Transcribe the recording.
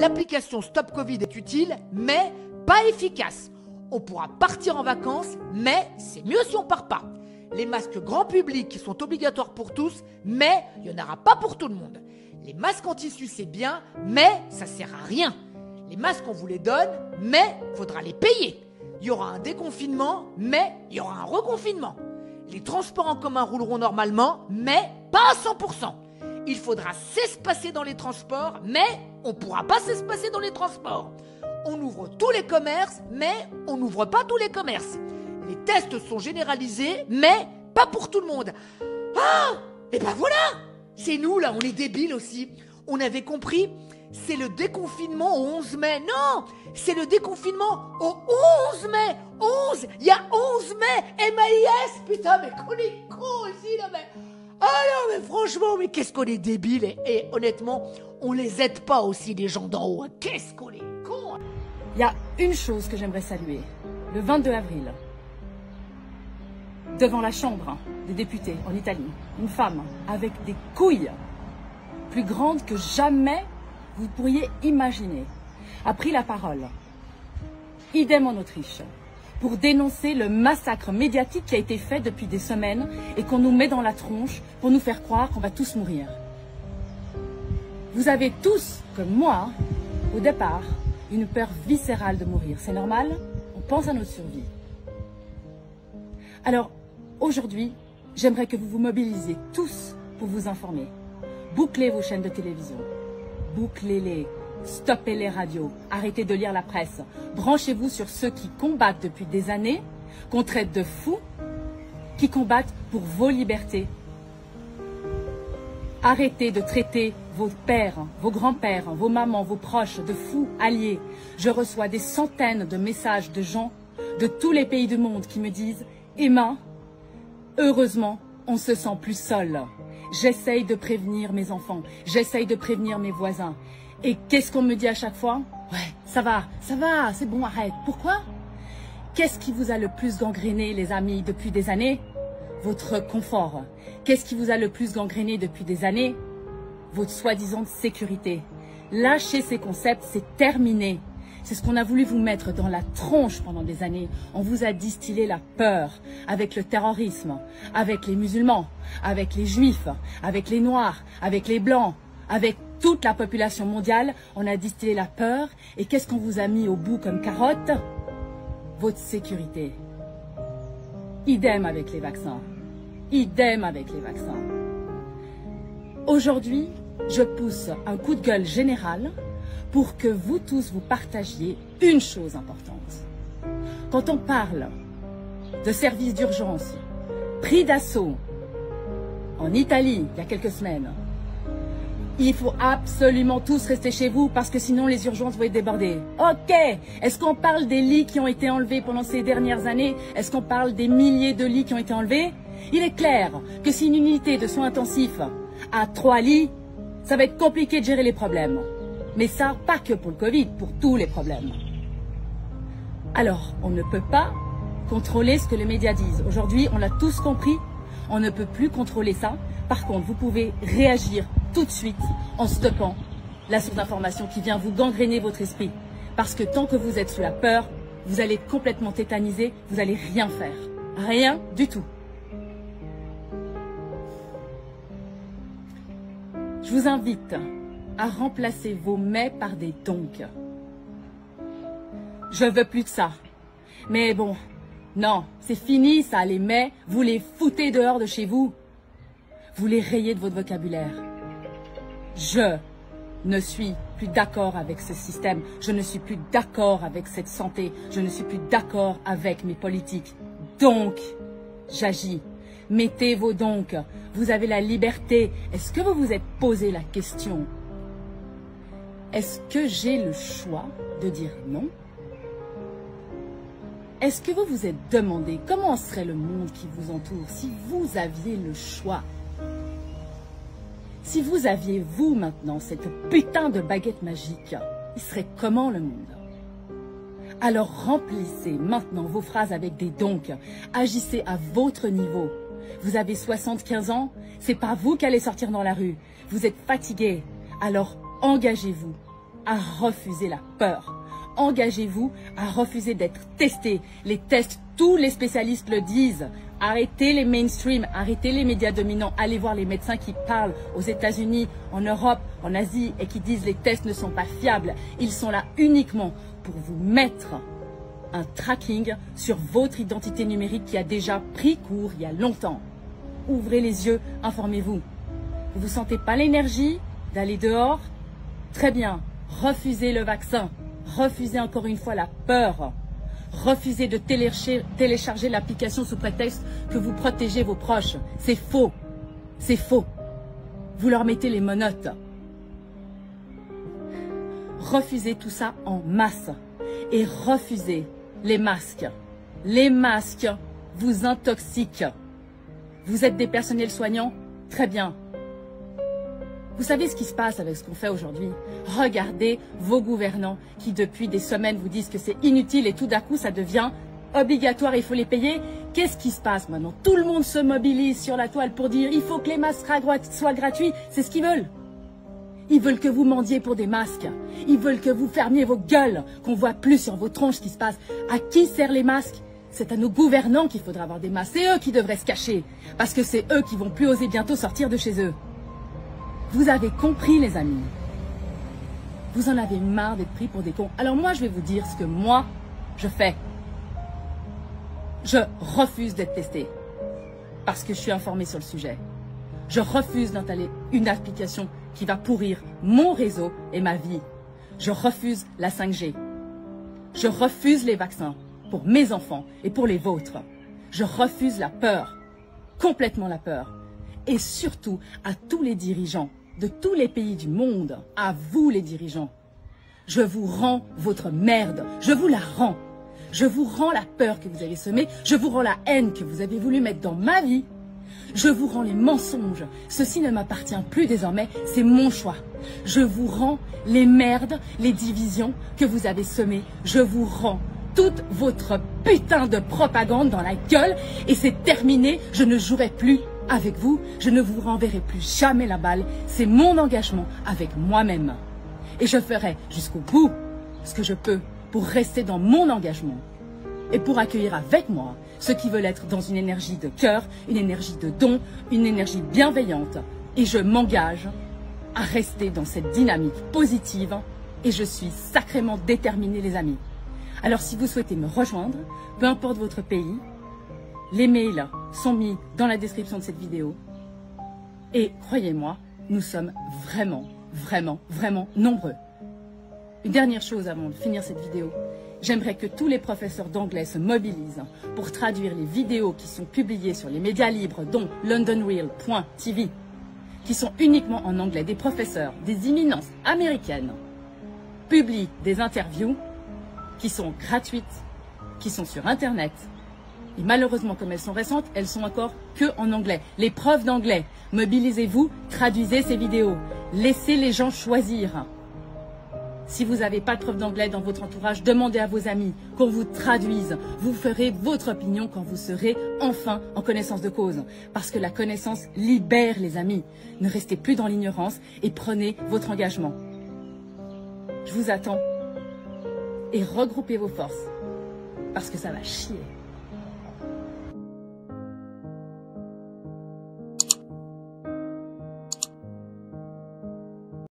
l'application Stop Covid est utile, mais pas efficace. On pourra partir en vacances, mais c'est mieux si on part pas. Les masques grand public sont obligatoires pour tous, mais il n'y en aura pas pour tout le monde. Les masques en tissu c'est bien, mais ça sert à rien. Les masques on vous les donne, mais faudra les payer. Il y aura un déconfinement, mais il y aura un reconfinement. Les transports en commun rouleront normalement, mais pas à 100%. Il faudra s'espacer dans les transports, mais on ne pourra pas s'espacer dans les transports. On ouvre tous les commerces, mais on n'ouvre pas tous les commerces. Les tests sont généralisés, mais pas pour tout le monde. Ah, et ben voilà! C'est nous là, on est débiles aussi. On avait compris, c'est le déconfinement au 11 mai. Non, c'est le déconfinement au 11 mai. 11, il y a 11 mai, M-A-I-S. Putain, mais qu'on est cons aussi là, mais... Ah non, mais franchement, mais qu'est-ce qu'on est débiles et honnêtement, on les aide pas aussi les gens d'en haut. Qu'est-ce qu'on est cons. Il y a une chose que j'aimerais saluer. Le 22 avril, devant la Chambre des députés en Italie, une femme avec des couilles plus grandes que jamais vous pourriez imaginer a pris la parole, idem en Autriche, pour dénoncer le massacre médiatique qui a été fait depuis des semaines et qu'on nous met dans la tronche pour nous faire croire qu'on va tous mourir. Vous avez tous, comme moi, au départ, une peur viscérale de mourir. C'est normal, on pense à notre survie. Alors, aujourd'hui, j'aimerais que vous vous mobilisiez tous pour vous informer. Bouclez vos chaînes de télévision, bouclez-les, stoppez les radios, arrêtez de lire la presse, branchez-vous sur ceux qui combattent depuis des années, qu'on traite de fous, qui combattent pour vos libertés. Arrêtez de traiter vos pères, vos grands-pères, vos mamans, vos proches de fous alliés. Je reçois des centaines de messages de gens de tous les pays du monde qui me disent « Emma, heureusement, on se sent plus seul. J'essaye de prévenir mes enfants, j'essaye de prévenir mes voisins. » Et qu'est-ce qu'on me dit à chaque fois? Ouais, ça va, c'est bon, arrête. Pourquoi? Qu'est-ce qui vous a le plus gangréné, les amis, depuis des années? Votre confort. Qu'est-ce qui vous a le plus gangréné depuis des années? Votre soi-disant sécurité. Lâchez ces concepts, c'est terminé. C'est ce qu'on a voulu vous mettre dans la tronche pendant des années. On vous a distillé la peur avec le terrorisme, avec les musulmans, avec les juifs, avec les noirs, avec les blancs, avec toute la population mondiale. On a distillé la peur. Et qu'est-ce qu'on vous a mis au bout comme carotte? Votre sécurité. Idem avec les vaccins. Idem avec les vaccins. Aujourd'hui, je pousse un coup de gueule général pour que vous tous vous partagiez une chose importante. Quand on parle de services d'urgence pris d'assaut en Italie il y a quelques semaines, il faut absolument tous rester chez vous parce que sinon les urgences vont être débordées. Ok, est-ce qu'on parle des lits qui ont été enlevés pendant ces dernières années? Est-ce qu'on parle des milliers de lits qui ont été enlevés? Il est clair que si une unité de soins intensifs a 3 lits, ça va être compliqué de gérer les problèmes. Mais ça, pas que pour le Covid, pour tous les problèmes. Alors, on ne peut pas contrôler ce que les médias disent. Aujourd'hui, on l'a tous compris, on ne peut plus contrôler ça. Par contre, vous pouvez réagir tout de suite en stoppant la source d'information qui vient vous gangréner votre esprit. Parce que tant que vous êtes sous la peur, vous allez être complètement tétanisé, vous n'allez rien faire. Rien du tout. Je vous invite à remplacer vos mais par des donc. Je veux plus de ça. Mais bon, non, c'est fini ça, les mais, vous les foutez dehors de chez vous. Vous les rayez de votre vocabulaire. Je ne suis plus d'accord avec ce système. Je ne suis plus d'accord avec cette santé. Je ne suis plus d'accord avec mes politiques. Donc, j'agis. Mettez vos donc. Vous avez la liberté. Est-ce que vous vous êtes posé la question? Est-ce que j'ai le choix de dire non? Est-ce que vous vous êtes demandé comment serait le monde qui vous entoure si vous aviez le choix? Si vous aviez, vous, maintenant, cette putain de baguette magique, il serait comment le monde? Alors remplissez maintenant vos phrases avec des donc. Agissez à votre niveau. Vous avez 75 ans, c'est pas vous qui allez sortir dans la rue. Vous êtes fatigué, alors engagez-vous. à refuser la peur. Engagez-vous à refuser d'être testé. Les tests, tous les spécialistes le disent. Arrêtez les mainstream, arrêtez les médias dominants. Allez voir les médecins qui parlent aux États-Unis, en Europe, en Asie et qui disent les tests ne sont pas fiables. Ils sont là uniquement pour vous mettre un tracking sur votre identité numérique qui a déjà pris cours il y a longtemps. Ouvrez les yeux, informez-vous. Vous ne sentez pas l'énergie d'aller dehors? Très bien, refusez le vaccin. Refusez encore une fois la peur. Refusez de télécharger l'application sous prétexte que vous protégez vos proches. C'est faux. C'est faux. Vous leur mettez les menottes. Refusez tout ça en masse. Et refusez les masques. Les masques vous intoxiquent. Vous êtes des personnels soignants? Très bien. Vous savez ce qui se passe avec ce qu'on fait aujourd'hui? Regardez vos gouvernants qui depuis des semaines vous disent que c'est inutile et tout d'un coup ça devient obligatoire, il faut les payer. Qu'est-ce qui se passe maintenant? Tout le monde se mobilise sur la toile pour dire il faut que les masques soient gratuits. C'est ce qu'ils veulent. Ils veulent que vous mendiez pour des masques. Ils veulent que vous fermiez vos gueules, qu'on voit plus sur vos tronches ce qui se passe. À qui servent les masques? C'est à nos gouvernants qu'il faudra avoir des masques. C'est eux qui devraient se cacher. Parce que c'est eux qui vont plus oser bientôt sortir de chez eux. Vous avez compris, les amis. Vous en avez marre d'être pris pour des cons. Alors moi, je vais vous dire ce que moi, je fais. Je refuse d'être testé. Parce que je suis informée sur le sujet. Je refuse d'installer une application qui va pourrir mon réseau et ma vie. Je refuse la 5G. Je refuse les vaccins pour mes enfants et pour les vôtres. Je refuse la peur. Complètement la peur. Et surtout à tous les dirigeants de tous les pays du monde, à vous les dirigeants. Je vous rends votre merde, je vous la rends. Je vous rends la peur que vous avez semée, je vous rends la haine que vous avez voulu mettre dans ma vie. Je vous rends les mensonges, ceci ne m'appartient plus désormais, c'est mon choix. Je vous rends les merdes, les divisions que vous avez semées, je vous rends toute votre putain de propagande dans la gueule et c'est terminé, je ne jouerai plus avec vous, je ne vous renverrai plus jamais la balle. C'est mon engagement avec moi-même. Et je ferai jusqu'au bout ce que je peux pour rester dans mon engagement. Et pour accueillir avec moi ceux qui veulent être dans une énergie de cœur, une énergie de don, une énergie bienveillante. Et je m'engage à rester dans cette dynamique positive. Et je suis sacrément déterminée, les amis. Alors si vous souhaitez me rejoindre, peu importe votre pays, les mails sont mis dans la description de cette vidéo. Et croyez-moi, nous sommes vraiment, vraiment, vraiment nombreux. Une dernière chose avant de finir cette vidéo. J'aimerais que tous les professeurs d'anglais se mobilisent pour traduire les vidéos qui sont publiées sur les médias libres, dont londonreal.tv, qui sont uniquement en anglais. Des professeurs, des éminences américaines publient des interviews qui sont gratuites, qui sont sur Internet. Et malheureusement, comme elles sont récentes, elles sont encore que en anglais. Les profs d'anglais, mobilisez-vous, traduisez ces vidéos. Laissez les gens choisir. Si vous n'avez pas de prof d'anglais dans votre entourage, demandez à vos amis qu'on vous traduise. Vous ferez votre opinion quand vous serez enfin en connaissance de cause. Parce que la connaissance libère, les amis. Ne restez plus dans l'ignorance et prenez votre engagement. Je vous attends. Et regroupez vos forces. Parce que ça va chier.